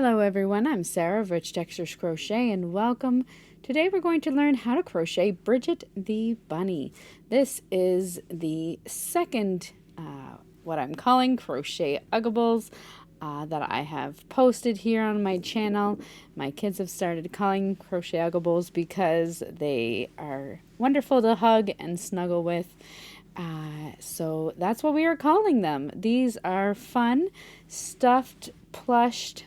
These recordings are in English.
Hello everyone, I'm Sarah of Crochetugles Crochet and welcome. Today we're going to learn how to crochet Bridgette the Bunny. This is the second, what I'm calling Crochetuggables that I have posted here on my channel. My kids have started calling Crochetuggables because they are wonderful to hug and snuggle with. So that's what we are calling them. These are fun, stuffed, plush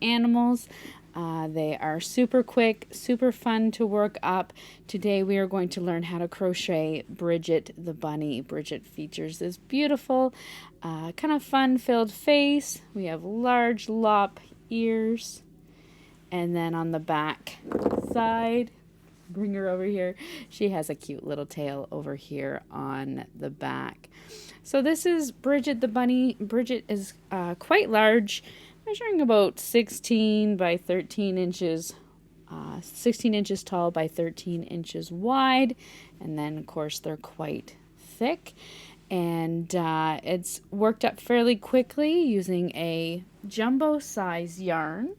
animals. They are super quick, super fun to work up. Today we are going to learn how to crochet Bridgette the Bunny. Bridgette features this beautiful, kind of fun-filled face. We have large lop ears. And then on the back side, bring her over here, she has a cute little tail over here on the back. So this is Bridgette the Bunny. Bridgette is quite large, measuring about 16 by 13 inches, 16 inches tall by 13 inches wide, and then of course they're quite thick, and it's worked up fairly quickly using a jumbo size yarn.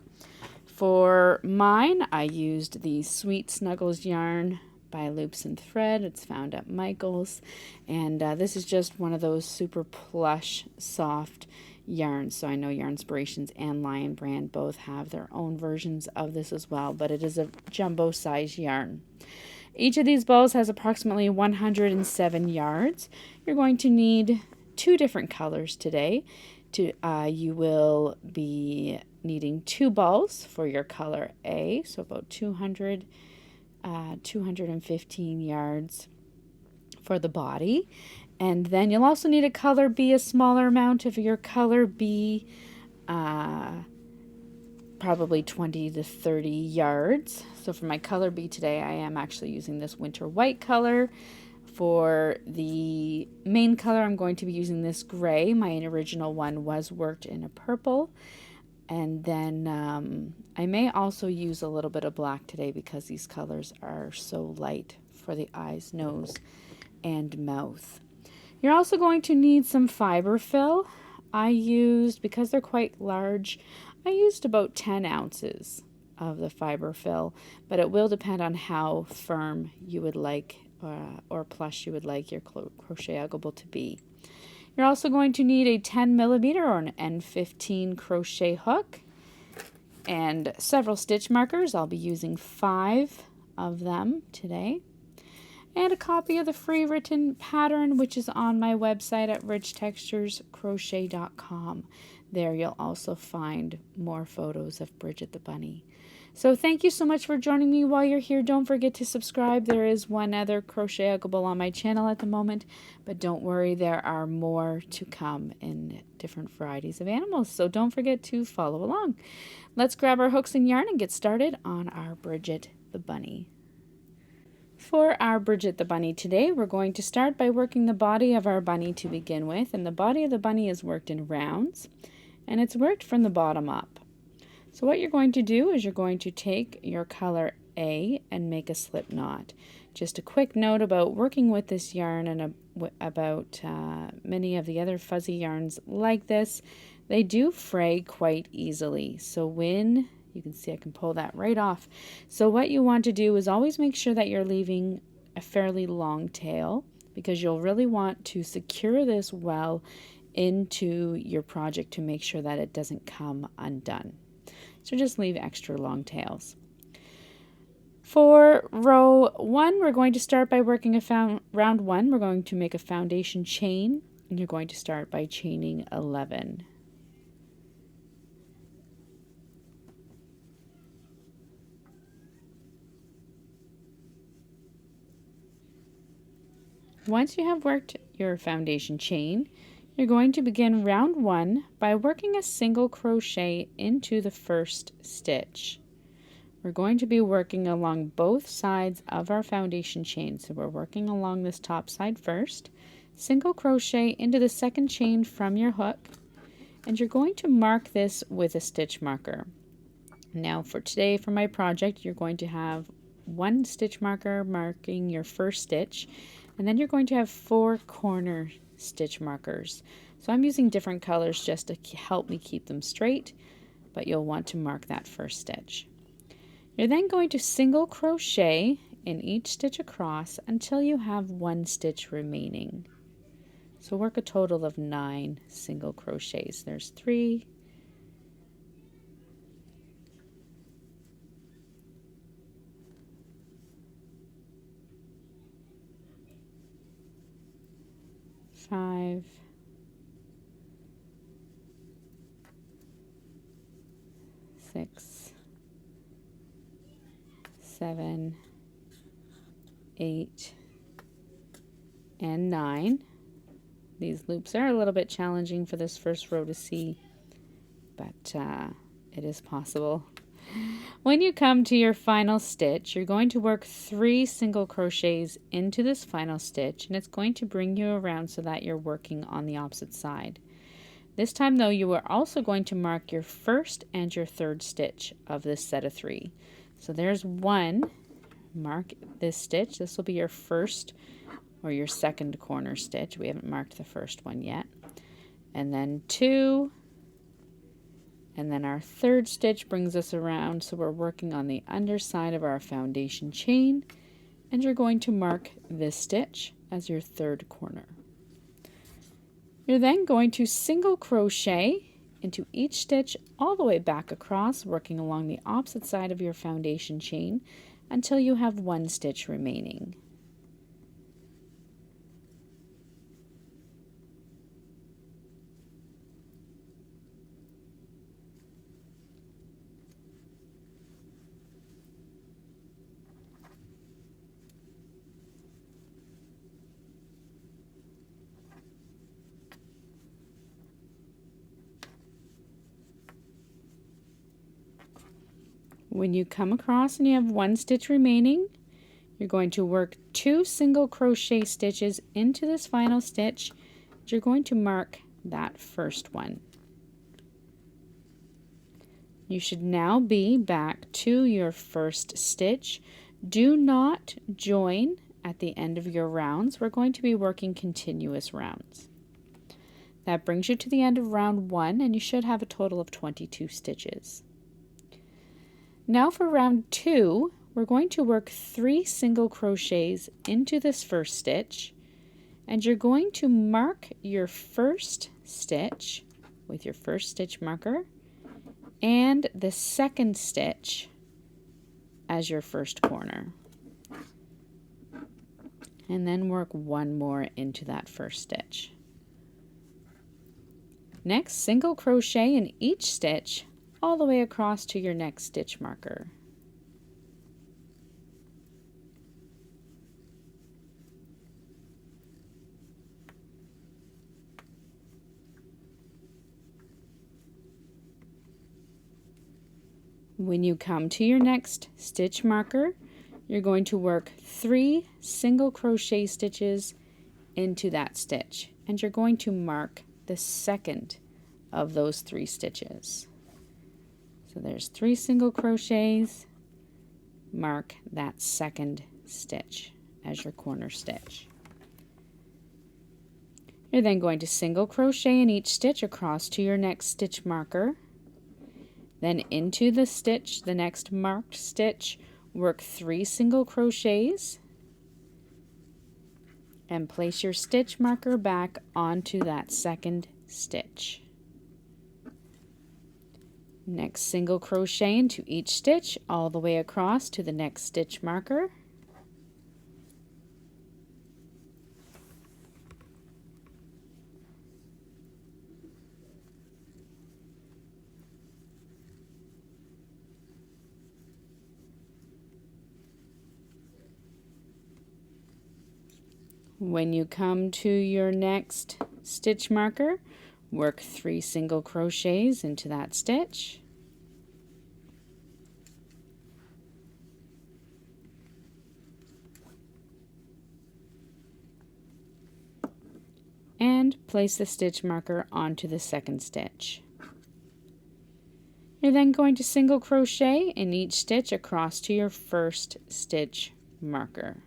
For mine, I used the Sweet Snuggles yarn by Loops and Thread. It's found at Michael's, and this is just one of those super plush, soft yarns. So I know Yarnspirations and Lion Brand both have their own versions of this as well, but it is a jumbo size yarn. Each of these balls has approximately 107 yards. You're going to need two different colors today. You will be needing two balls for your color A, so about 215 yards for the body. And then you'll also need a color B, a smaller amount of your color B, probably 20 to 30 yards. So for my color B today, I am actually using this winter white color. For the main color, I'm going to be using this gray. My original one was worked in a purple. And then I may also use a little bit of black today because these colors are so light for the eyes, nose, and mouth. You're also going to need some fiber fill. Because they're quite large, I used about 10 ounces of the fiber fill, but it will depend on how firm you would like or plush you would like your Crochetuggle to be. You're also going to need a 10 millimeter or an N15 crochet hook and several stitch markers. I'll be using 5 of them today. And a copy of the free written pattern, which is on my website at richtexturescrochet.com. There you'll also find more photos of Bridgette the Bunny. So thank you so much for joining me. While you're here, don't forget to subscribe. There is one other Crochetuggle on my channel at the moment, but don't worry, there are more to come in different varieties of animals. So don't forget to follow along. Let's grab our hooks and yarn and get started on our Bridgette the Bunny. For our Bridgette the Bunny today, we're going to start by working the body of our bunny to begin with, and the body of the bunny is worked in rounds, and it's worked from the bottom up. So what you're going to do is you're going to take your color A and make a slip knot. Just a quick note about working with this yarn and about many of the other fuzzy yarns like this, they do fray quite easily. So when you can see I can pull that right off. So what you want to do is always make sure that you're leaving a fairly long tail, because you'll really want to secure this well into your project to make sure that it doesn't come undone. So just leave extra long tails. For row 1, we're going to start by working round 1. We're going to make a foundation chain, and you're going to start by chaining 11. Once you have worked your foundation chain, you're going to begin round 1 by working a single crochet into the first stitch. We're going to be working along both sides of our foundation chain. So we're working along this top side first, single crochet into the second chain from your hook, and you're going to mark this with a stitch marker. Now for today, for my project, you're going to have one stitch marker marking your first stitch, and then you're going to have 4 corner stitch markers. So I'm using different colors just to help me keep them straight, but you'll want to mark that first stitch. You're then going to single crochet in each stitch across until you have 1 stitch remaining. So work a total of 9 single crochets. There's 3, 5, 6, 7, 8, and 9. These loops are a little bit challenging for this first row to see, but it is possible. When you come to your final stitch, you're going to work 3 single crochets into this final stitch, and it's going to bring you around so that you're working on the opposite side. This time though, you are also going to mark your first and your third stitch of this set of 3. So there's 1, mark this stitch. This will be your first or your second corner stitch. We haven't marked the first one yet. And then 2, and then our third stitch brings us around, so we're working on the underside of our foundation chain, and you're going to mark this stitch as your third corner. You're then going to single crochet into each stitch all the way back across, working along the opposite side of your foundation chain until you have 1 stitch remaining. When you come across and you have 1 stitch remaining, you're going to work 2 single crochet stitches into this final stitch. You're going to mark that first one. You should now be back to your first stitch. Do not join at the end of your rounds. We're going to be working continuous rounds. That brings you to the end of round 1, and you should have a total of 22 stitches. Now for round 2, we're going to work 3 single crochets into this first stitch, and you're going to mark your first stitch with your first stitch marker and the second stitch as your first corner. And then work 1 more into that first stitch. Next, single crochet in each stitch all the way across to your next stitch marker. When you come to your next stitch marker, you're going to work 3 single crochet stitches into that stitch, and you're going to mark the second of those 3 stitches. So there's 3 single crochets, mark that second stitch as your corner stitch. You're then going to single crochet in each stitch across to your next stitch marker. Then into the stitch, the next marked stitch, work 3 single crochets and place your stitch marker back onto that second stitch. Next, single crochet into each stitch all the way across to the next stitch marker. When you come to your next stitch marker, work 3 single crochets into that stitch. And place the stitch marker onto the second stitch. You're then going to single crochet in each stitch across to your first stitch marker.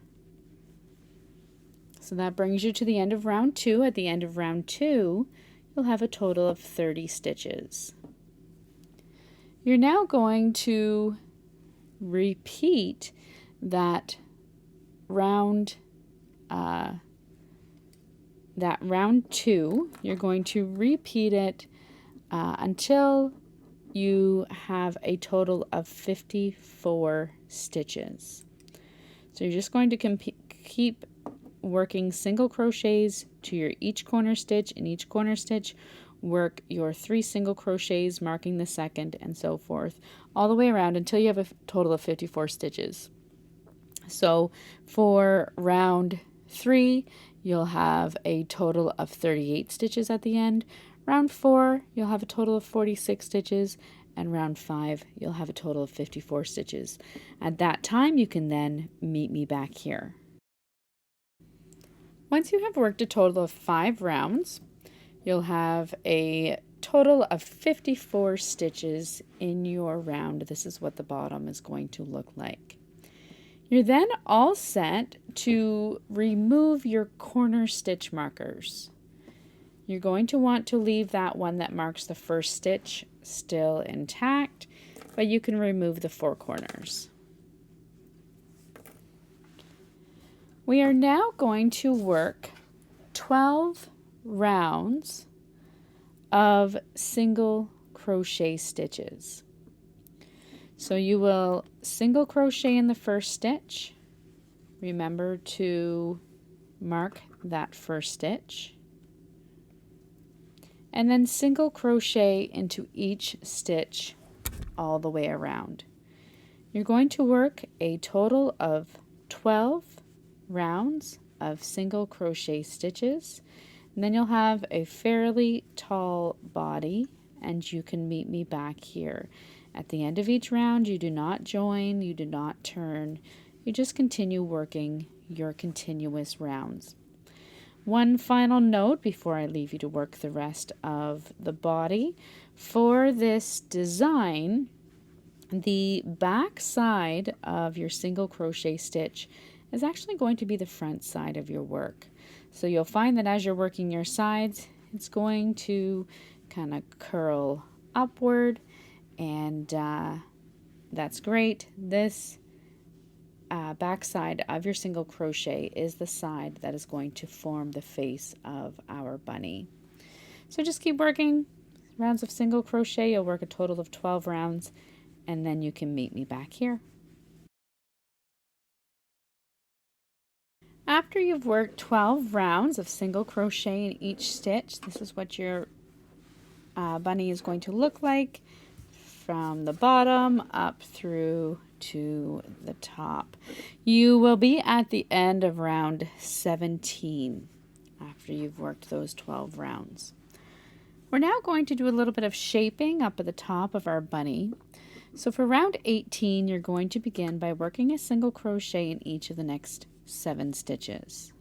So that brings you to the end of round 2. At the end of round 2, you'll have a total of 30 stitches. You're now going to repeat that round round 2. You're going to repeat it until you have a total of 54 stitches. So you're just going to keep working single crochets to your each corner stitch. In each corner stitch, work your 3 single crochets marking the second, and so forth, all the way around until you have a total of 54 stitches. So for round 3, you'll have a total of 38 stitches at the end. Round 4, you'll have a total of 46 stitches, and round 5, you'll have a total of 54 stitches. At that time, you can then meet me back here. Once you have worked a total of 5 rounds, you'll have a total of 54 stitches in your round. This is what the bottom is going to look like. You're then all set to remove your corner stitch markers. You're going to want to leave that one that marks the first stitch still intact, but you can remove the 4 corners. We are now going to work 12 rounds of single crochet stitches. So you will single crochet in the first stitch. Remember to mark that first stitch. And then single crochet into each stitch all the way around. You're going to work a total of 12 rounds of single crochet stitches, and then you'll have a fairly tall body, and you can meet me back here. At the end of each round, you do not join, you do not turn, you just continue working your continuous rounds. One final note before I leave you to work the rest of the body. For this design, the back side of your single crochet stitch is actually going to be the front side of your work. So you'll find that as you're working your sides, it's going to kind of curl upward, and that's great. This back side of your single crochet is the side that is going to form the face of our bunny. So just keep working rounds of single crochet. You'll work a total of 12 rounds, and then you can meet me back here. After you've worked 12 rounds of single crochet in each stitch, this is what your bunny is going to look like from the bottom up through to the top. You will be at the end of round 17 after you've worked those 12 rounds. We're now going to do a little bit of shaping up at the top of our bunny. So for round 18, you're going to begin by working a single crochet in each of the next 7 stitches.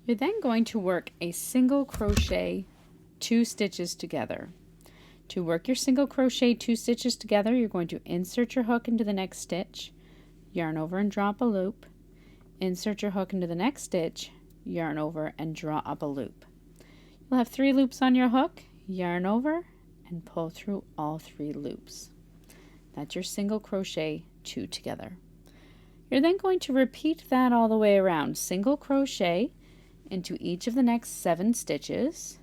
You're then going to work a single crochet 2 stitches together. To work your single crochet 2 stitches together, you're going to insert your hook into the next stitch, yarn over and drop a loop, insert your hook into the next stitch, yarn over and draw up a loop. You'll have 3 loops on your hook, yarn over and pull through all 3 loops. That's your single crochet 2 together. You're then going to repeat that all the way around. Single crochet into each of the next 7 stitches.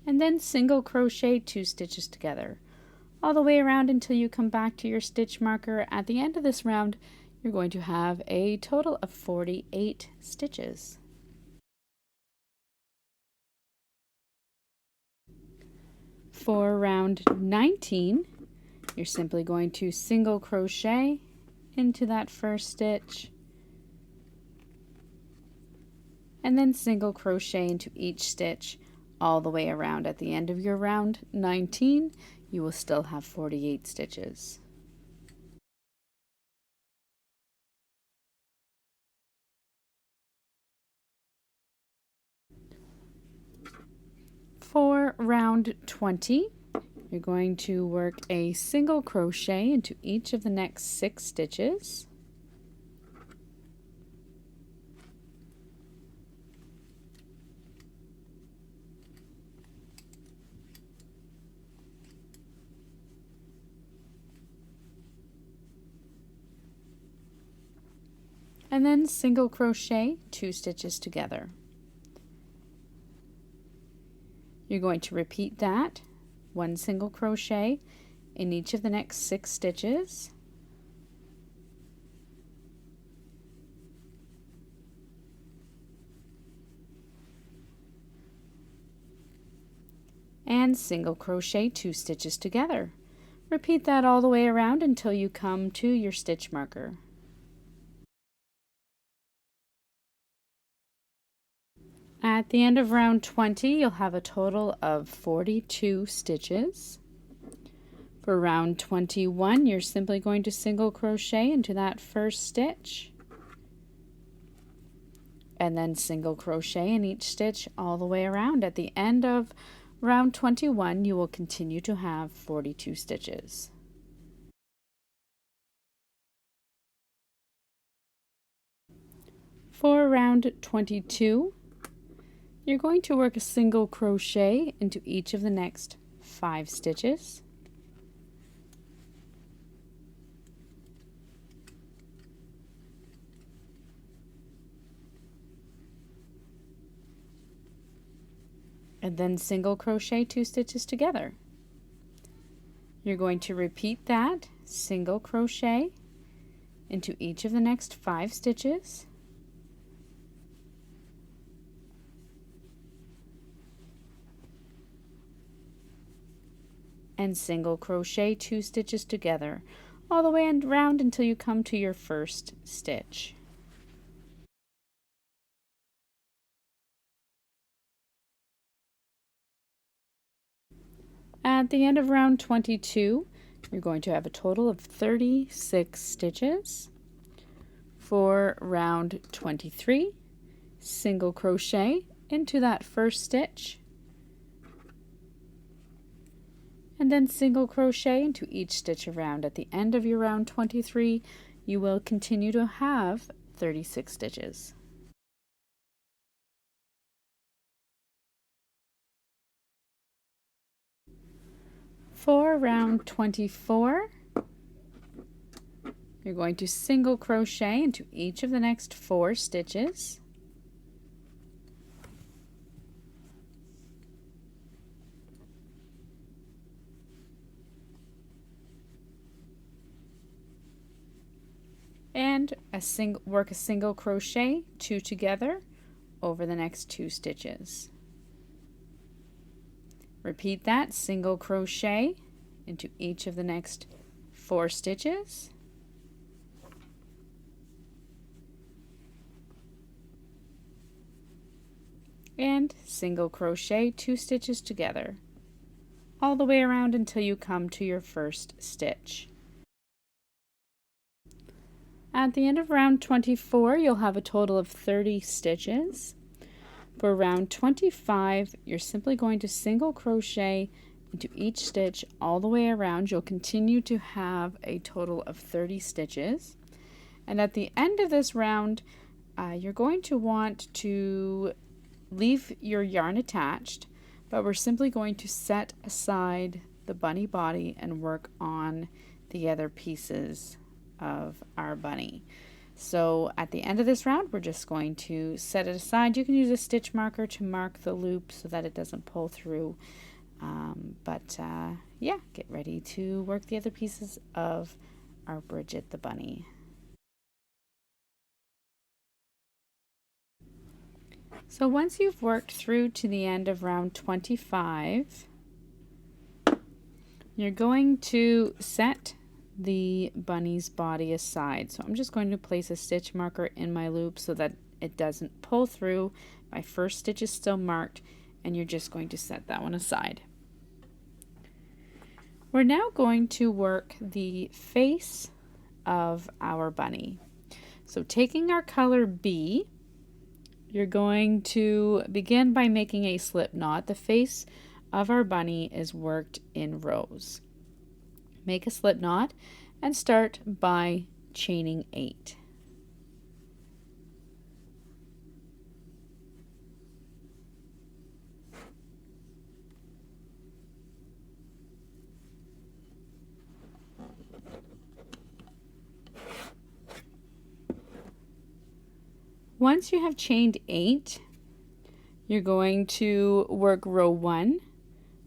And then single crochet 2 stitches together all the way around until you come back to your stitch marker. At the end of this round, you're going to have a total of 48 stitches. For round 19, you're simply going to single crochet into that first stitch and then single crochet into each stitch all the way around. At the end of your round 19, you will still have 48 stitches. round 20, you're going to work a single crochet into each of the next 6 stitches. And then single crochet 2 stitches together. You're going to repeat that, 1 single crochet in each of the next 6 stitches. And single crochet 2 stitches together. Repeat that all the way around until you come to your stitch marker. At the end of round 20, you'll have a total of 42 stitches. For round 21, you're simply going to single crochet into that first stitch, and then single crochet in each stitch all the way around. At the end of round 21, you will continue to have 42 stitches. For round 22, you're going to work a single crochet into each of the next 5 stitches. And then single crochet 2 stitches together. You're going to repeat that, single crochet into each of the next 5 stitches. And single crochet 2 stitches together all the way around until you come to your first stitch. At the end of round 22, you're going to have a total of 36 stitches. For round 23, single crochet into that first stitch, and then single crochet into each stitch around. At the end of your round 23, you will continue to have 36 stitches. For round 24, you're going to single crochet into each of the next 4 stitches. And work a single crochet 2 together over the next 2 stitches. Repeat that, single crochet into each of the next 4 stitches. And single crochet 2 stitches together all the way around until you come to your first stitch. At the end of round 24, you'll have a total of 30 stitches. For round 25, you're simply going to single crochet into each stitch all the way around. You'll continue to have a total of 30 stitches. And at the end of this round, you're going to want to leave your yarn attached, but we're simply going to set aside the bunny body and work on the other pieces of our bunny. So at the end of this round, we're just going to set it aside. You can use a stitch marker to mark the loop so that it doesn't pull through. Yeah, get ready to work the other pieces of our Bridgette the Bunny. So once you've worked through to the end of round 25, you're going to set the bunny's body aside. So I'm just going to place a stitch marker in my loop so that it doesn't pull through. My first stitch is still marked, and you're just going to set that one aside. We're now going to work the face of our bunny. So taking our color B, you're going to begin by making a slip knot. The face of our bunny is worked in rows. Make a slip knot and start by chaining 8. Once you have chained 8, you're going to work row 1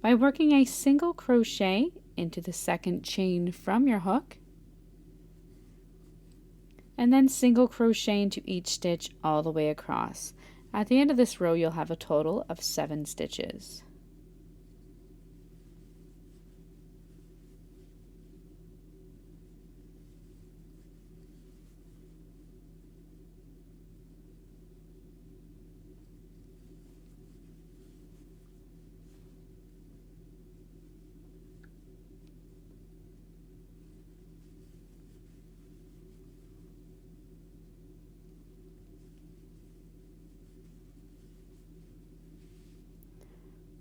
by working a single crochet into the second chain from your hook, and then single crochet into each stitch all the way across. At the end of this row, you'll have a total of 7 stitches.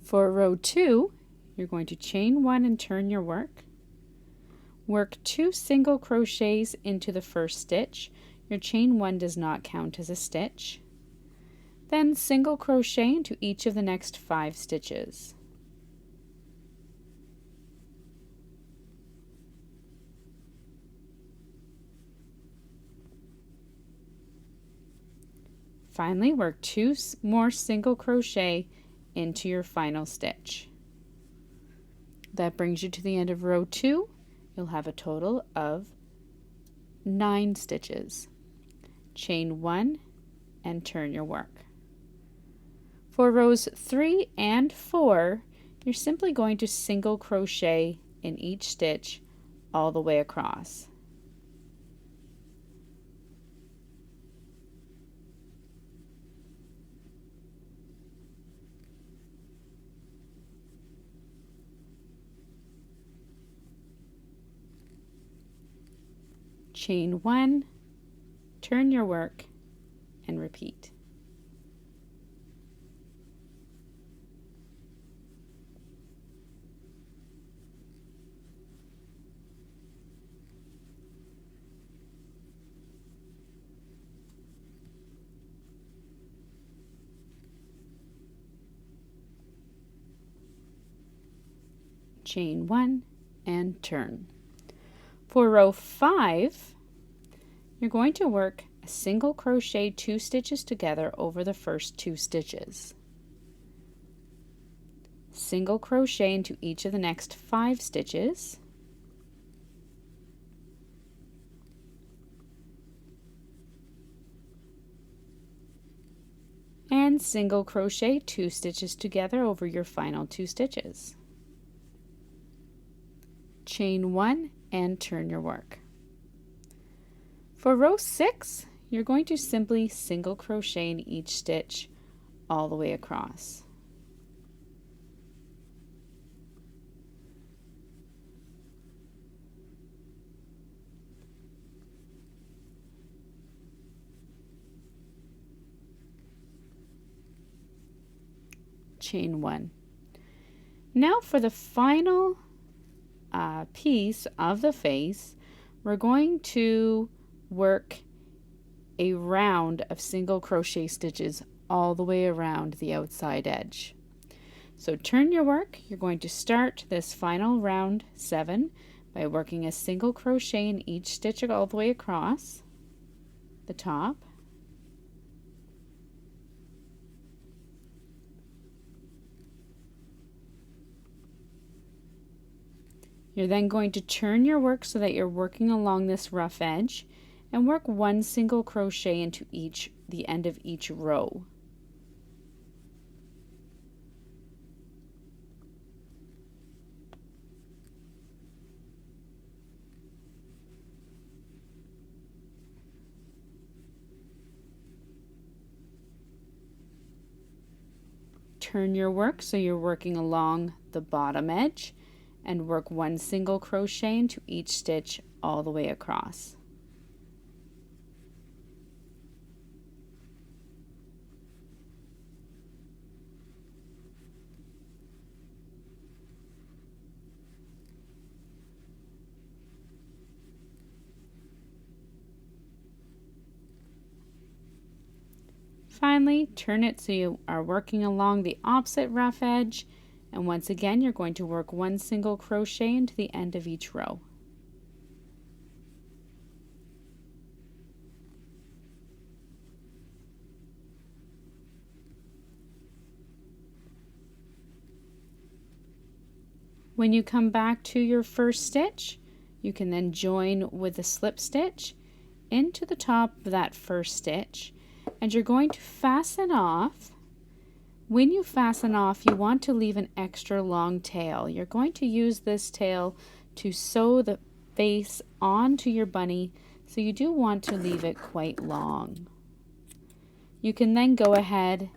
For row 2, you're going to chain 1 and turn your work. Work 2 single crochets into the first stitch. Your chain 1 does not count as a stitch. Then single crochet into each of the next 5 stitches. Finally, work 2 more single crochet into your final stitch. That brings you to the end of row 2. You'll have a total of 9 stitches. Chain 1 and turn your work. For rows 3 and 4, you're simply going to single crochet in each stitch all the way across. Chain 1, turn your work, and repeat. Chain 1 and turn. For row 5, you're going to work a single crochet 2 stitches together over the first 2 stitches. Single crochet into each of the next 5 stitches. And single crochet 2 stitches together over your final 2 stitches. Chain 1 and turn your work. For row 6, you're going to simply single crochet in each stitch all the way across. Chain 1. Now for the final piece of the face, we're going to work a round of single crochet stitches all the way around the outside edge. So turn your work. You're going to start this final round 7 by working a single crochet in each stitch all the way across the top. You're then going to turn your work so that you're working along this rough edge and work 1 single crochet into the end of each row. Turn your work so you're working along the bottom edge and work 1 single crochet into each stitch all the way across. Finally, turn it so you are working along the opposite rough edge, and once again you're going to work one single crochet into the end of each row. When you come back to your first stitch, you can then join with a slip stitch into the top of that first stitch, and you're going to fasten off. When you fasten off, you want to leave an extra long tail. You're going to use this tail to sew the face onto your bunny, so you do want to leave it quite long. You can then go ahead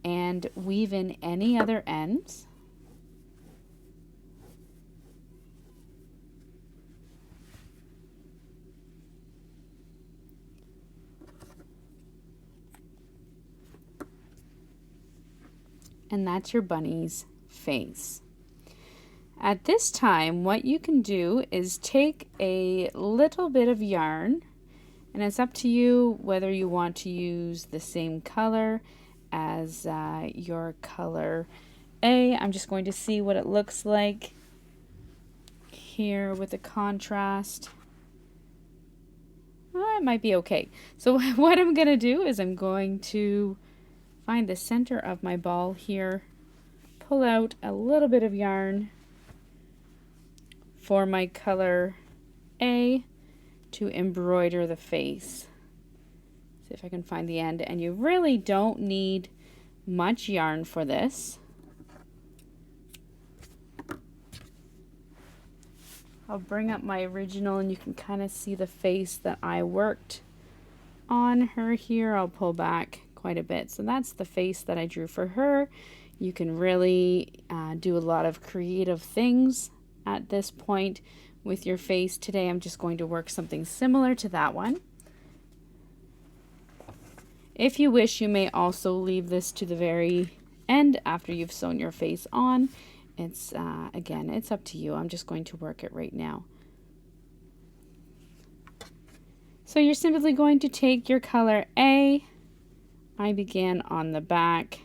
and weave in any other ends. And that's your bunny's face. At this time, what you can do is take a little bit of yarn, and it's up to you whether you want to use the same color as your color A. I'm just going to see what it looks like here with the contrast. Oh, it might be okay. So what I'm going to do is I'm going to find the center of my ball here, pull out a little bit of yarn for my color A to embroider the face. See if I can find the end, and you really don't need much yarn for this. I'll bring up my original and you can kind of see the face that I worked on her here. I'll pull back quite a bit. So that's the face that I drew for her. You can really do a lot of creative things at this point with your face. Today I'm just going to work something similar to that one. If you wish, you may also leave this to the very end after you've sewn your face on. It's again, it's up to you. I'm just going to work it right now. So you're simply going to take your color A. I began on the back.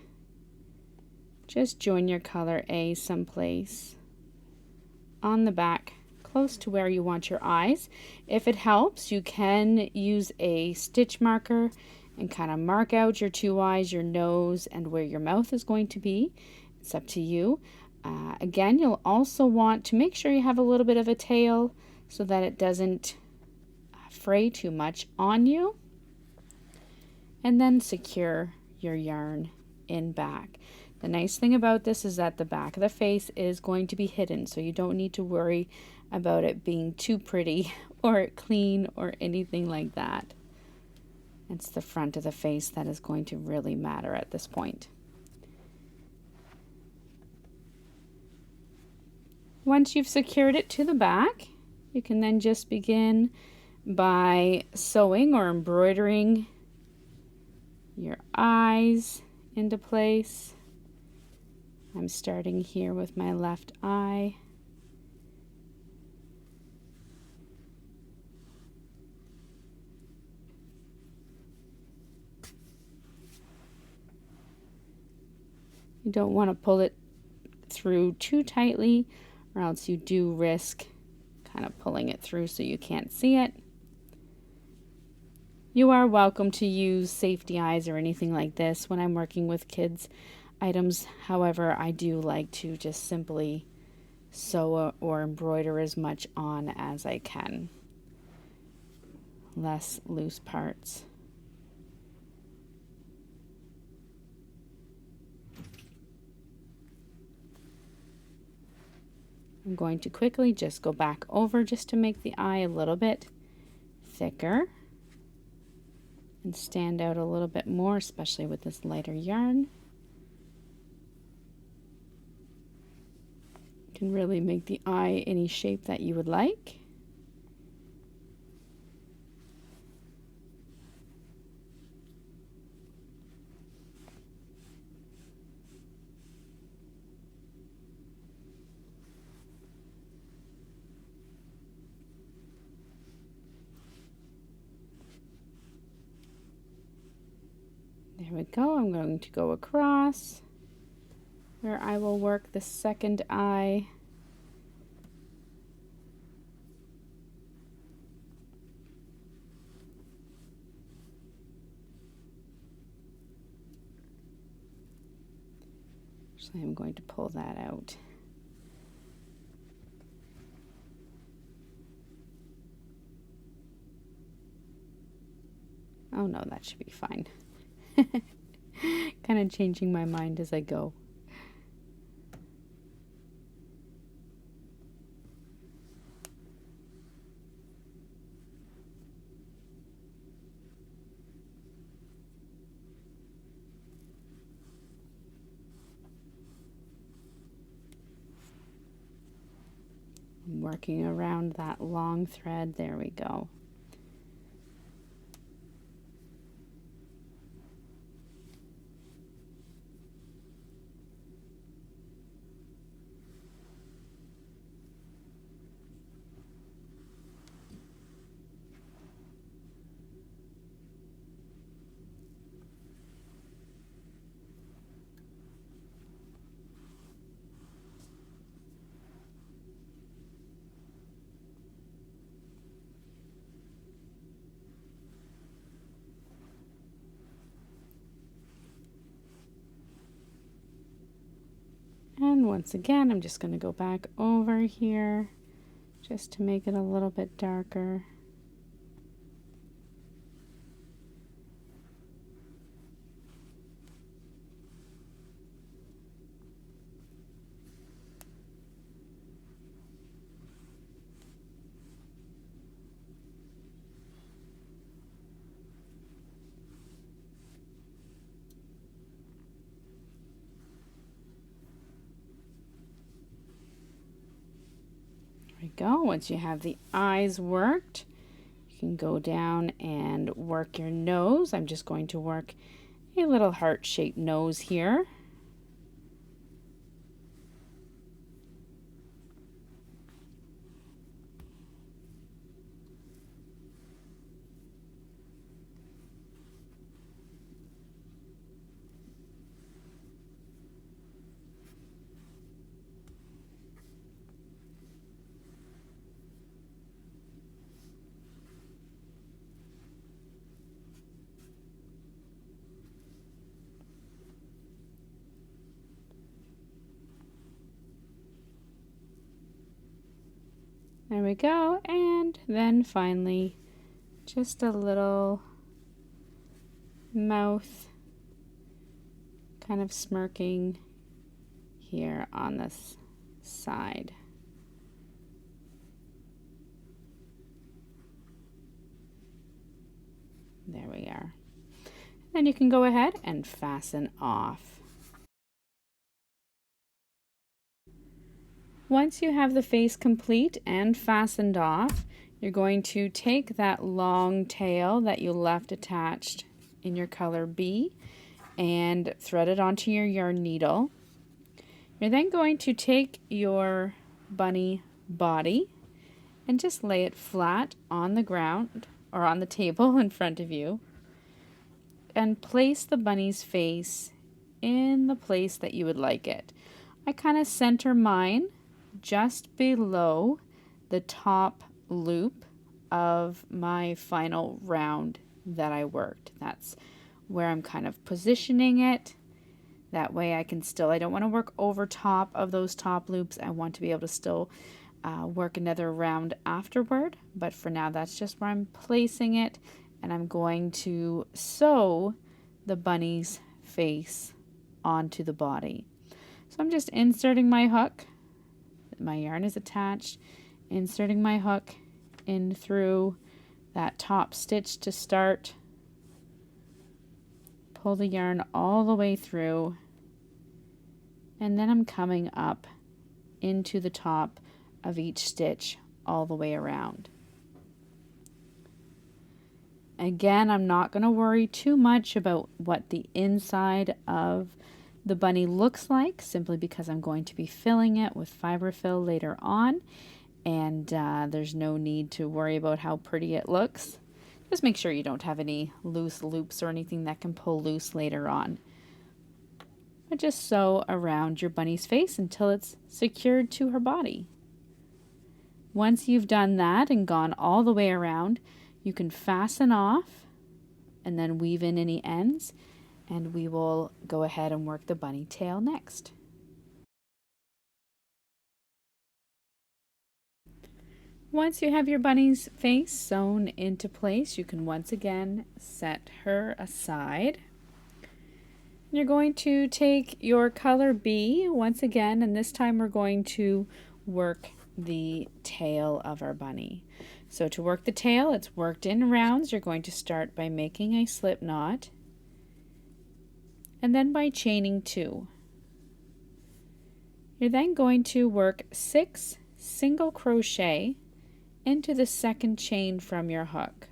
Just join your color A someplace on the back, close to where you want your eyes. If it helps, you can use a stitch marker and kind of mark out your two eyes, your nose, and where your mouth is going to be. It's up to you. Again, you'll also want to make sure you have a little bit of a tail so that it doesn't fray too much on you. And then secure your yarn in back. The nice thing about this is that the back of the face is going to be hidden, so you don't need to worry about it being too pretty or clean or anything like that. It's the front of the face that is going to really matter at this point. Once you've secured it to the back, you can then just begin by sewing or embroidering your eyes into place. I'm starting here with my left eye. You don't want to pull it through too tightly, or else you do risk kind of pulling it through so you can't see it. You are welcome to use safety eyes or anything like this when I'm working with kids' items. However, I do like to just simply sew or embroider as much on as I can. Less loose parts. I'm going to quickly just go back over just to make the eye a little bit thicker and stand out a little bit more, especially with this lighter yarn. You can really make the eye any shape that you would like. There There we go. I'm going to go across where I will work the second eye. Actually, I'm going to pull that out. Oh no, that should be fine. Kind of changing my mind as I go. I'm working around that long thread. There we go. And once again, I'm just going to go back over here just to make it a little bit darker. There we go. Once you have the eyes worked, you can go down and work your nose. I'm just going to work a little heart-shaped nose here. There we go, and then finally just a little mouth kind of smirking here on this side. There we are. Then you can go ahead and fasten off. Once you have the face complete and fastened off, you're going to take that long tail that you left attached in your color B and thread it onto your yarn needle. You're then going to take your bunny body and just lay it flat on the ground or on the table in front of you and place the bunny's face in the place that you would like it. I kind of center mine just below the top loop of my final round that I worked. That's where I'm kind of positioning it. That way I can still, I don't want to work over top of those top loops. I want to be able to still work another round afterward. But for now, that's just where I'm placing it. And I'm going to sew the bunny's face onto the body. So I'm just inserting my hook. My yarn is attached, inserting my hook in through that top stitch to start, pull the yarn all the way through, and then I'm coming up into the top of each stitch all the way around. Again, I'm not going to worry too much about what the inside of the bunny looks like, simply because I'm going to be filling it with fiber fill later on, and there's no need to worry about how pretty it looks. Just make sure you don't have any loose loops or anything that can pull loose later on. But just sew around your bunny's face until it's secured to her body. Once you've done that and gone all the way around, you can fasten off and then weave in any ends, and we will go ahead and work the bunny tail next. Once you have your bunny's face sewn into place, you can once again set her aside. You're going to take your color B once again, and this time we're going to work the tail of our bunny. So to work the tail, it's worked in rounds. You're going to start by making a slip knot and then by chaining 2. You're then going to work 6 single crochet into the second chain from your hook.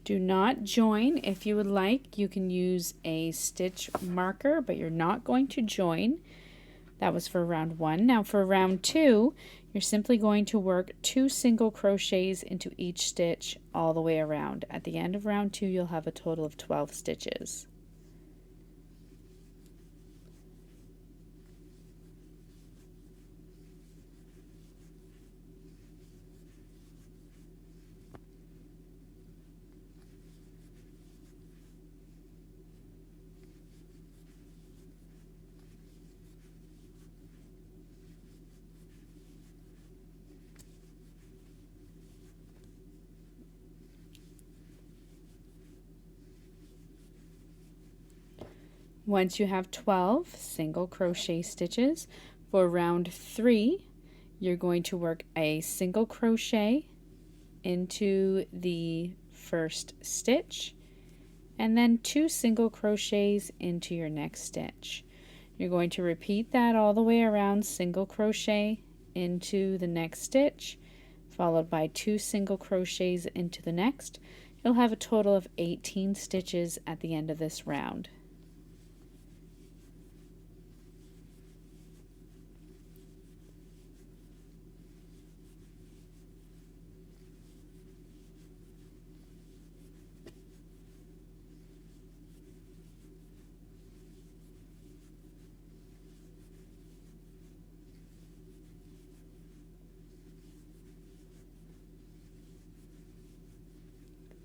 Do not join. If you would like, you can use a stitch marker, but you're not going to join. That was for round 1. Now for round 2, you're simply going to work 2 single crochets into each stitch all the way around. At the end of round 2, you'll have a total of 12 stitches. Once you have 12 single crochet stitches, for round 3, you're going to work a single crochet into the first stitch and then 2 single crochets into your next stitch. You're going to repeat that all the way around, single crochet into the next stitch, followed by 2 single crochets into the next. You'll have a total of 18 stitches at the end of this round.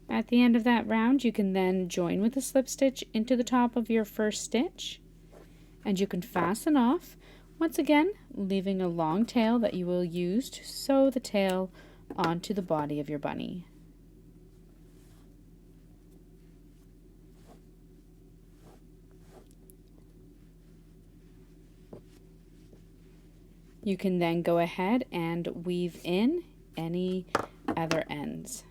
At the end of that round, you can then join with a slip stitch into the top of your first stitch, and you can fasten off, once again leaving a long tail that you will use to sew the tail onto the body of your bunny. You can then go ahead and weave in any other ends.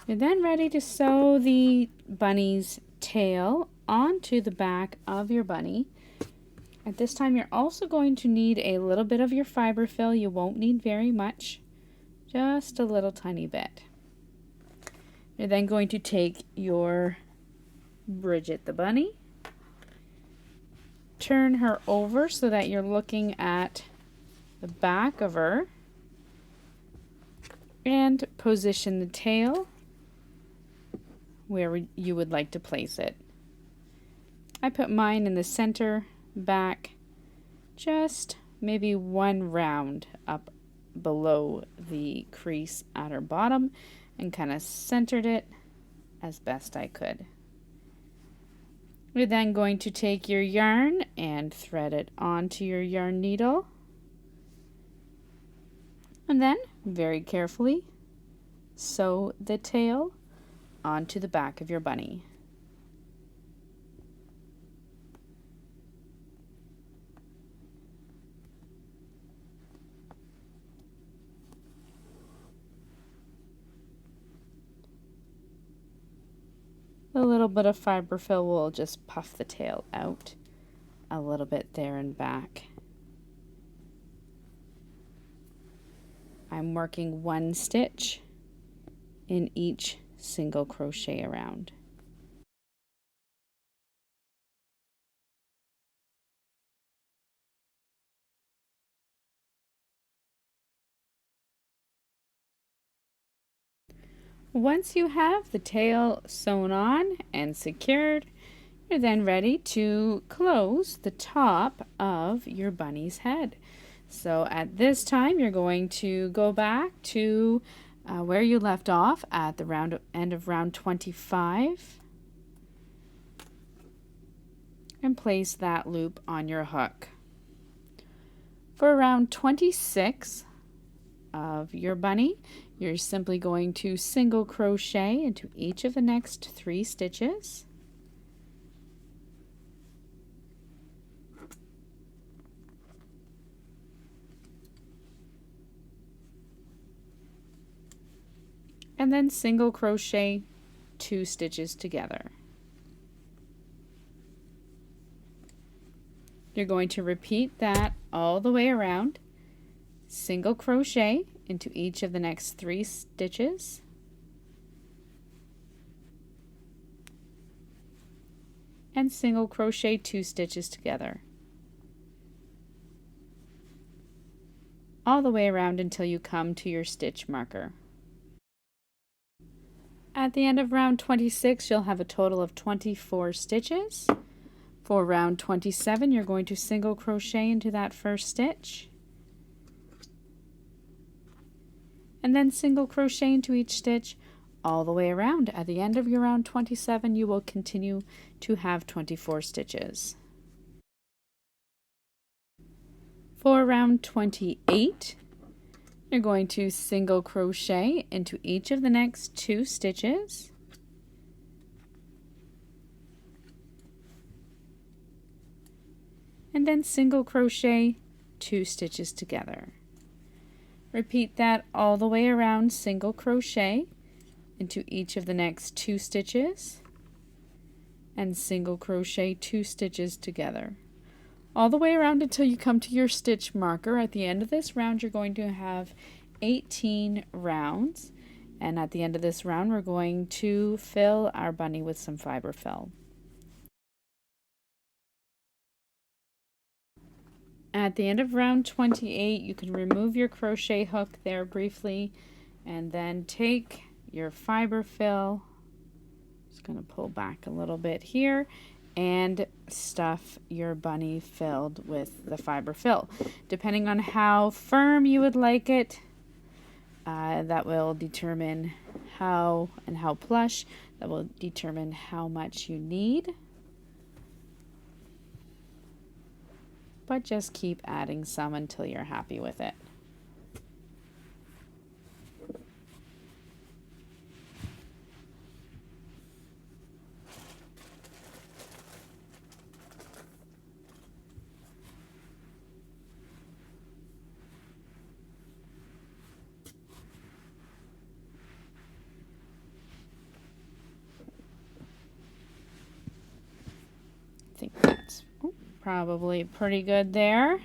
You're then ready to sew the bunny's tail onto the back of your bunny. At this time, you're also going to need a little bit of your fiber fill. You won't need very much, just a little tiny bit. You're then going to take your Bridgette the Bunny, turn her over so that you're looking at the back of her, and position the tail where you would like to place it. I put mine in the center back, just maybe 1 round up below the crease at her bottom, and kind of centered it as best I could. You're then going to take your yarn and thread it onto your yarn needle, and then very carefully sew the tail onto the back of your bunny. A little bit of fiber fill will just puff the tail out a little bit there and back. I'm working 1 stitch in each single crochet around. Once you have the tail sewn on and secured, you're then ready to close the top of your bunny's head. So at this time, you're going to go back to where you left off at the end of round 25 and place that loop on your hook. For round 26 of your bunny, you're simply going to single crochet into each of the next 3 stitches. And then single crochet 2 stitches together. You're going to repeat that all the way around. Single crochet into each of the next 3 stitches. And single crochet 2 stitches together. All the way around until you come to your stitch marker. At the end of round 26, you'll have a total of 24 stitches. For round 27, you're going to single crochet into that first stitch. And then single crochet into each stitch all the way around. At the end of your round 27, you will continue to have 24 stitches. For round 28, you're going to single crochet into each of the next 2 stitches. And then single crochet 2 stitches together. Repeat that all the way around, single crochet into each of the next 2 stitches and single crochet 2 stitches together. All the way around until you come to your stitch marker. At the end of this round, you're going to have 18 rounds. And at the end of this round, we're going to fill our bunny with some fiber fill. At the end of round 28, you can remove your crochet hook there briefly and then take your fiber fill. Just going to pull back a little bit here and stuff your bunny filled with the fiber fill. Depending on how firm you would like it, that will determine how plush, that will determine how much you need. But just keep adding some until you're happy with it. I think that's probably pretty good there.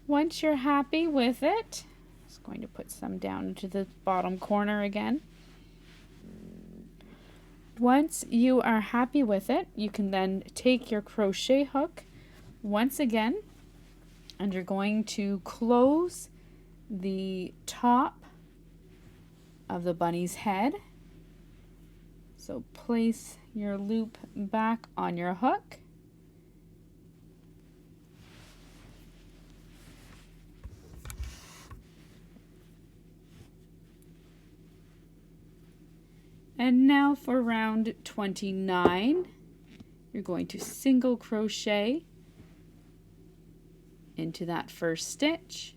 Once you're happy with it, I'm just going to put some down into the bottom corner again. Once you are happy with it, you can then take your crochet hook once again, and you're going to close the top of the bunny's head. So place your loop back on your hook. And now for round 29, you're going to single crochet into that first stitch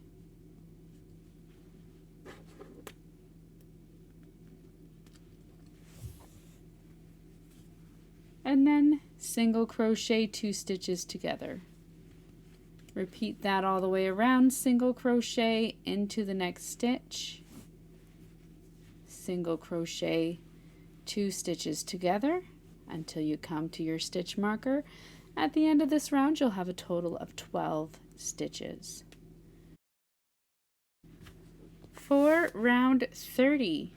single crochet 2 stitches together. Repeat that all the way around, single crochet into the next stitch, single crochet 2 stitches together until you come to your stitch marker. At the end of this round, you'll have a total of 12 stitches. For round 30,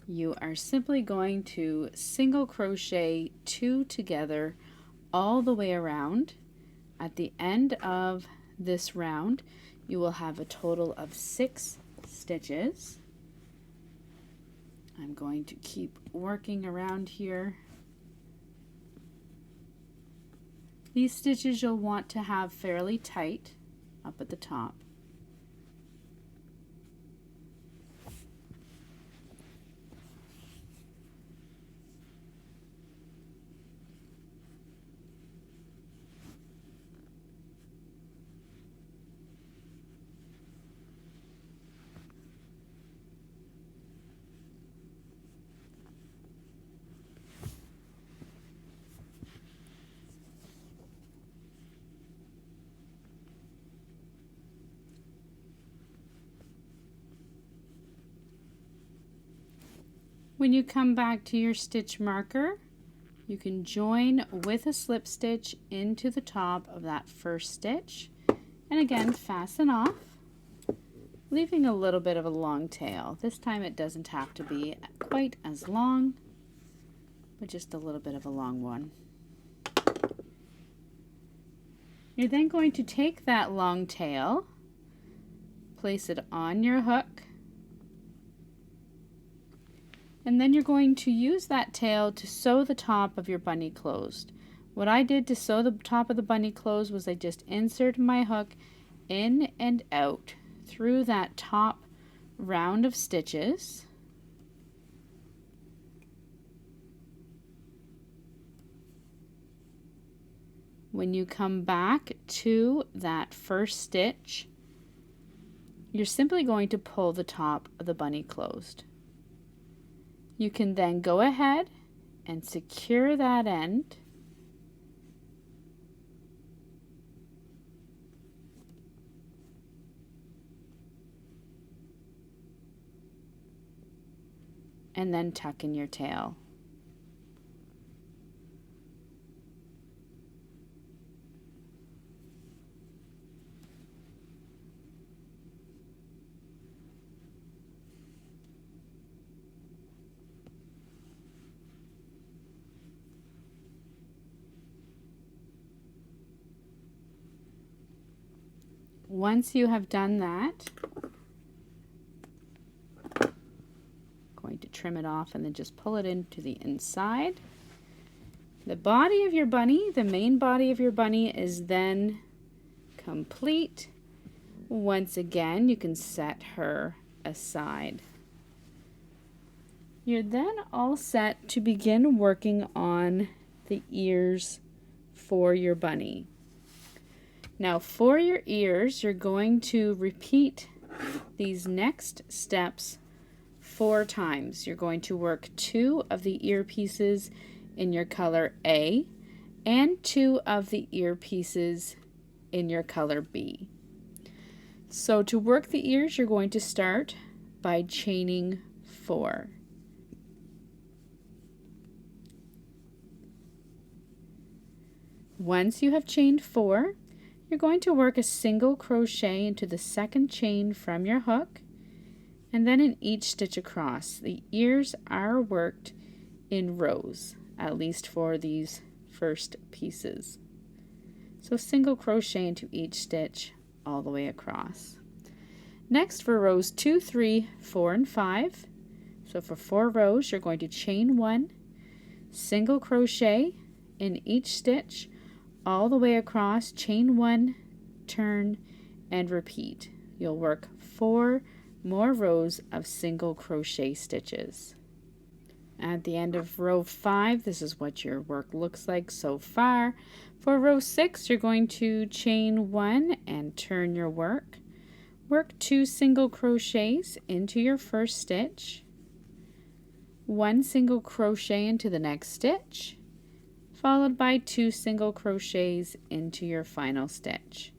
you are simply going to single crochet 2 together all the way around. At the end of this round, you will have a total of 6 stitches. I'm going to keep working around here. These stitches you'll want to have fairly tight up at the top. When you come back to your stitch marker, you can join with a slip stitch into the top of that first stitch, and again fasten off, leaving a little bit of a long tail. This time it doesn't have to be quite as long, but just a little bit of a long one. You're then going to take that long tail, place it on your hook, and then you're going to use that tail to sew the top of your bunny closed. What I did to sew the top of the bunny closed was I just inserted my hook in and out through that top round of stitches. When you come back to that first stitch, you're simply going to pull the top of the bunny closed. You can then go ahead and secure that end. And then tuck in your tail. Once you have done that, going to trim it off and then just pull it into the inside. The body of your bunny, the main body of your bunny, is then complete. Once again, you can set her aside. You're then all set to begin working on the ears for your bunny. Now for your ears, you're going to repeat these next steps 4 times. You're going to work 2 of the ear pieces in your color A and 2 of the ear pieces in your color B. So to work the ears, you're going to start by chaining 4. Once you have chained 4, you're going to work a single crochet into the second chain from your hook, and then in each stitch across. The ears are worked in rows, at least for these first pieces. So single crochet into each stitch all the way across. Next, for rows 2, 3, 4, and 5, so for 4 rows, you're going to chain 1, single crochet in each stitch all the way across, chain 1, turn, and repeat. You'll work 4 more rows of single crochet stitches. At the end of row 5, this is what your work looks like so far. For row 6, you're going to chain 1 and turn your work. Work 2 single crochets into your first stitch, 1 single crochet into the next stitch, followed by 2 single crochets into your final stitch.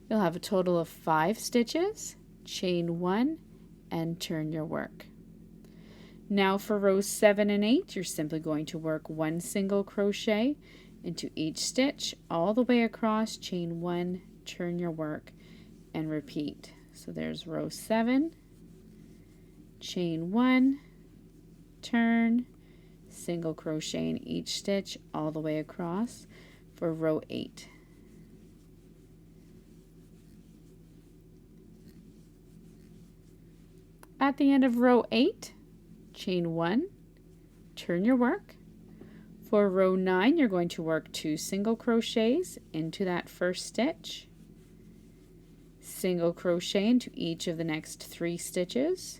You'll have a total of 5 stitches, chain 1, and turn your work. Now for rows 7 and 8, you're simply going to work 1 single crochet into each stitch all the way across, chain 1, turn your work, and repeat. So there's row 7, chain 1, turn, single crochet in each stitch all the way across for row 8. At the end of row 8, chain 1, turn your work. For row 9, you're going to work 2 single crochets into that first stitch, single crochet into each of the next 3 stitches,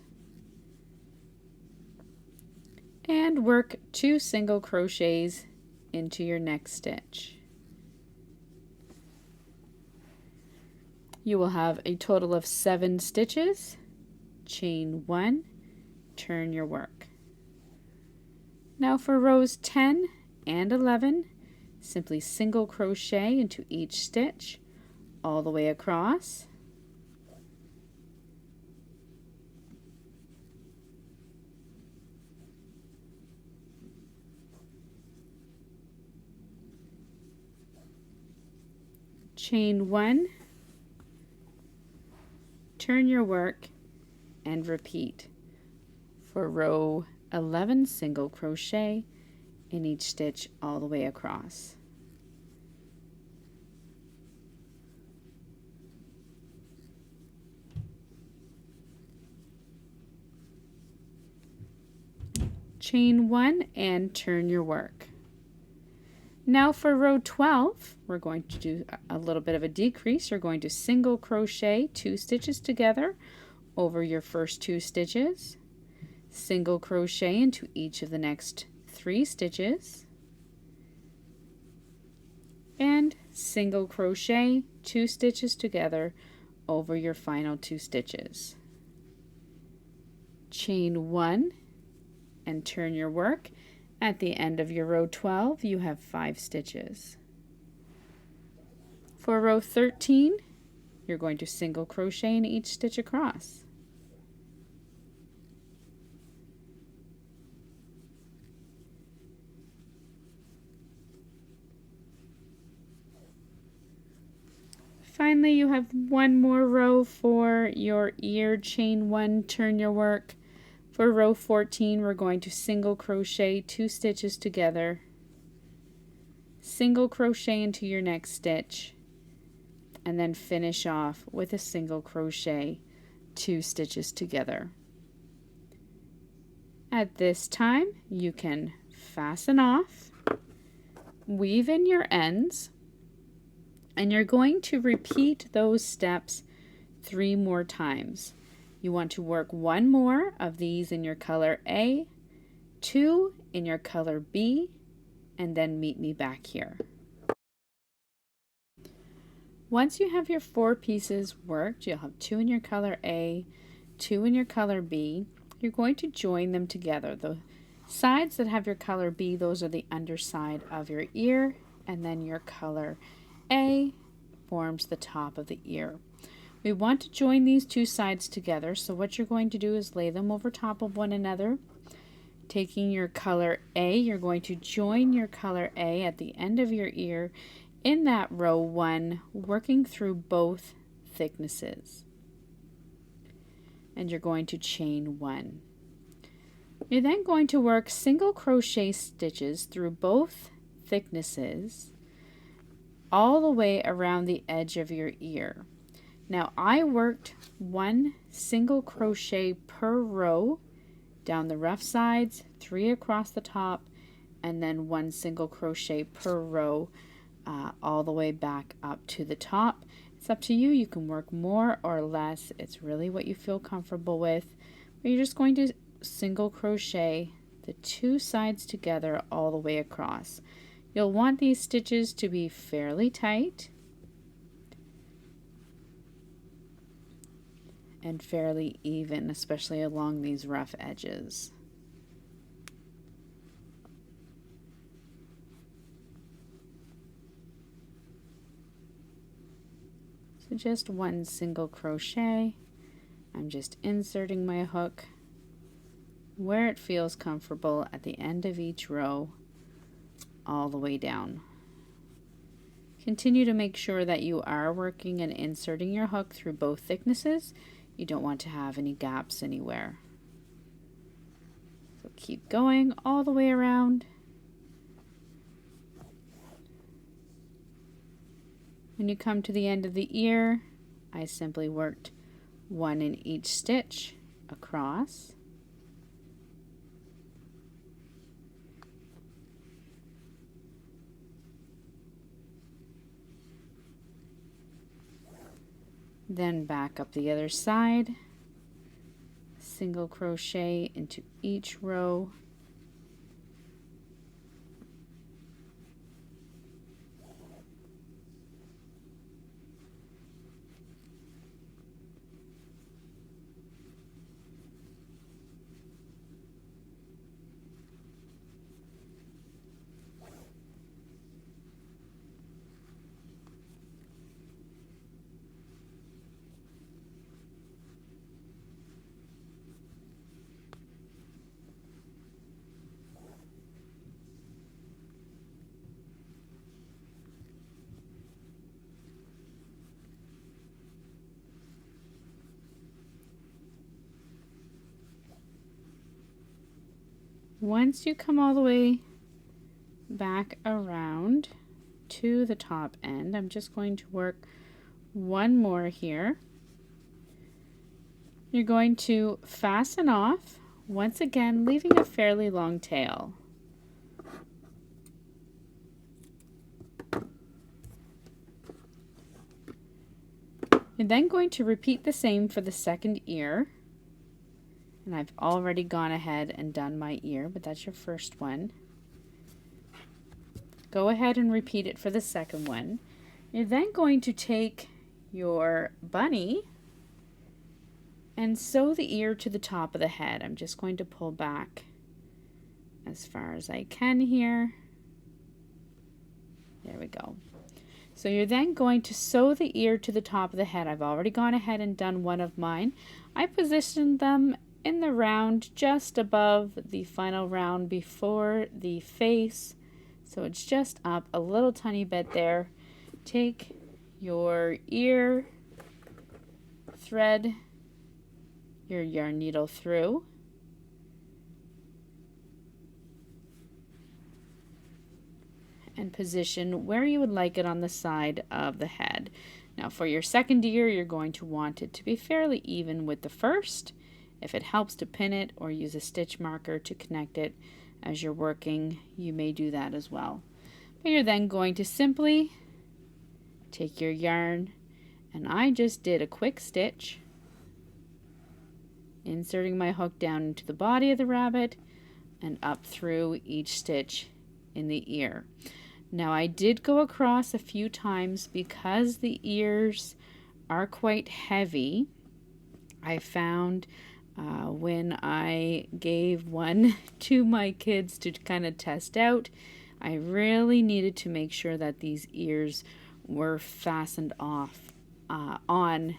and work 2 single crochets into your next stitch. You will have a total of 7 stitches, chain 1, turn your work. Now for rows 10 and 11, simply single crochet into each stitch all the way across. Chain 1, turn your work, and repeat. For row 11, single crochet in each stitch all the way across. Chain 1 and turn your work. Now for row 12, we're going to do a little bit of a decrease. You're going to single crochet 2 stitches together over your first 2 stitches, single crochet into each of the next 3 stitches, and single crochet 2 stitches together over your final 2 stitches. Chain 1 and turn your work. At the end of your row 12, you have 5 stitches. For row 13, you're going to single crochet in each stitch across. Finally, you have one more row for your ear, chain 1, turn your work. For row 14, we're going to single crochet 2 stitches together, single crochet into your next stitch, and then finish off with a single crochet 2 stitches together. At this time, you can fasten off, weave in your ends, and you're going to repeat those steps 3 more times. You want to work 1 more of these in your color A, 2 in your color B, and then meet me back here. Once you have your 4 pieces worked, you'll have 2 in your color A, 2 in your color B. You're going to join them together. The sides that have your color B, those are the underside of your ear, and then your color A forms the top of the ear. We want to join these 2 sides together, so what you're going to do is lay them over top of one another. Taking your color A, you're going to join your color A at the end of your ear in that row 1, working through both thicknesses. And you're going to chain 1. You're then going to work single crochet stitches through both thicknesses all the way around the edge of your ear. Now I worked 1 single crochet per row down the rough sides, 3 across the top, and then 1 single crochet per row all the way back up to the top. It's up to you. You can work more or less. It's really what you feel comfortable with. But you're just going to single crochet the 2 sides together all the way across. You'll want these stitches to be fairly tight and fairly even, especially along these rough edges. So just one single crochet. I'm just inserting my hook where it feels comfortable at the end of each row all the way down. Continue to make sure that you are working and inserting your hook through both thicknesses. You don't want to have any gaps anywhere. So keep going all the way around. When you come to the end of the ear, I simply worked one in each stitch across. Then back up the other side, single crochet into each row. Once you come all the way back around to the top end, I'm just going to work one more here. You're going to fasten off, once again leaving a fairly long tail. You're then going to repeat the same for the second ear. And I've already gone ahead and done my ear, but that's your first one. Go ahead and repeat it for the second one. You're then going to take your bunny and sew the ear to the top of the head. I'm just going to pull back as far as I can here. There we go. So you're then going to sew the ear to the top of the head. I've already gone ahead and done one of mine. I positioned them in the round just above the final round before the face, so it's just up a little tiny bit there. Take your ear, thread your yarn needle through, and position where you would like it on the side of the head. Now for your second ear, you're going to want it to be fairly even with the first. If it helps to pin it or use a stitch marker to connect it as you're working, you may do that as well. But you're then going to simply take your yarn, and I just did a quick stitch, inserting my hook down into the body of the rabbit and up through each stitch in the ear. Now I did go across a few times because the ears are quite heavy. I found when I gave one to my kids to kind of test out, I really needed to make sure that these ears were fastened on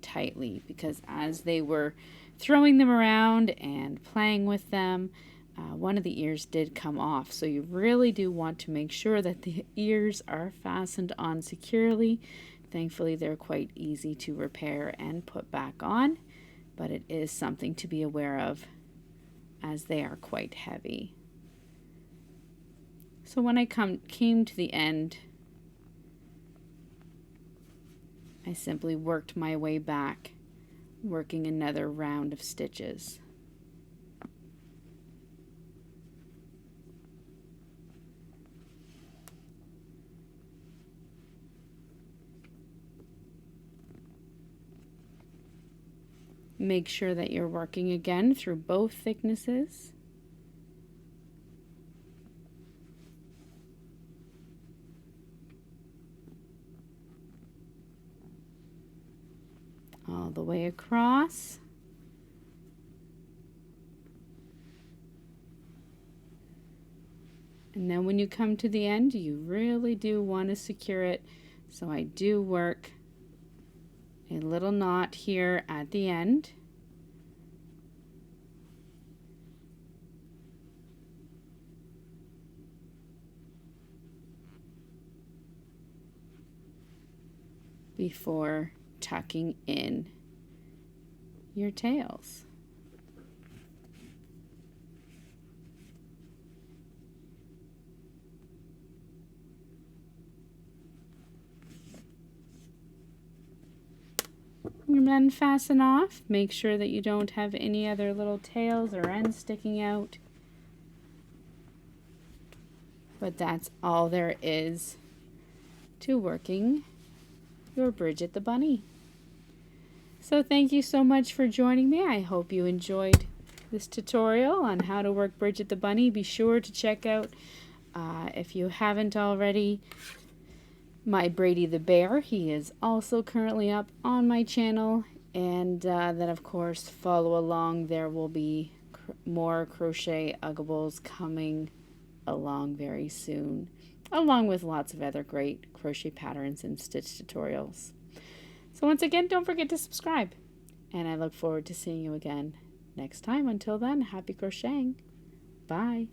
tightly, because as they were throwing them around and playing with them, one of the ears did come off. So you really do want to make sure that the ears are fastened on securely. Thankfully, they're quite easy to repair and put back on, but it is something to be aware of as they are quite heavy. So when I came to the end, I simply worked my way back, working another round of stitches. Make sure that you're working again through both thicknesses. All the way across. And then when you come to the end, you really do want to secure it. So I do work a little knot here at the end. Before tucking in your tails. And then fasten off. Make sure that you don't have any other little tails or ends sticking out. But that's all there is to working your Bridgette the Bunny. So thank you so much for joining me. I hope you enjoyed this tutorial on how to work Bridgette the Bunny. Be sure to check out, if you haven't already, my Brady the Bear. He is also currently up on my channel. And then of course follow along. There will be more Crochetuggables coming along very soon, along with lots of other great crochet patterns and stitch tutorials. So once again, don't forget to subscribe, and I look forward to seeing you again next time. Until then, happy crocheting. Bye.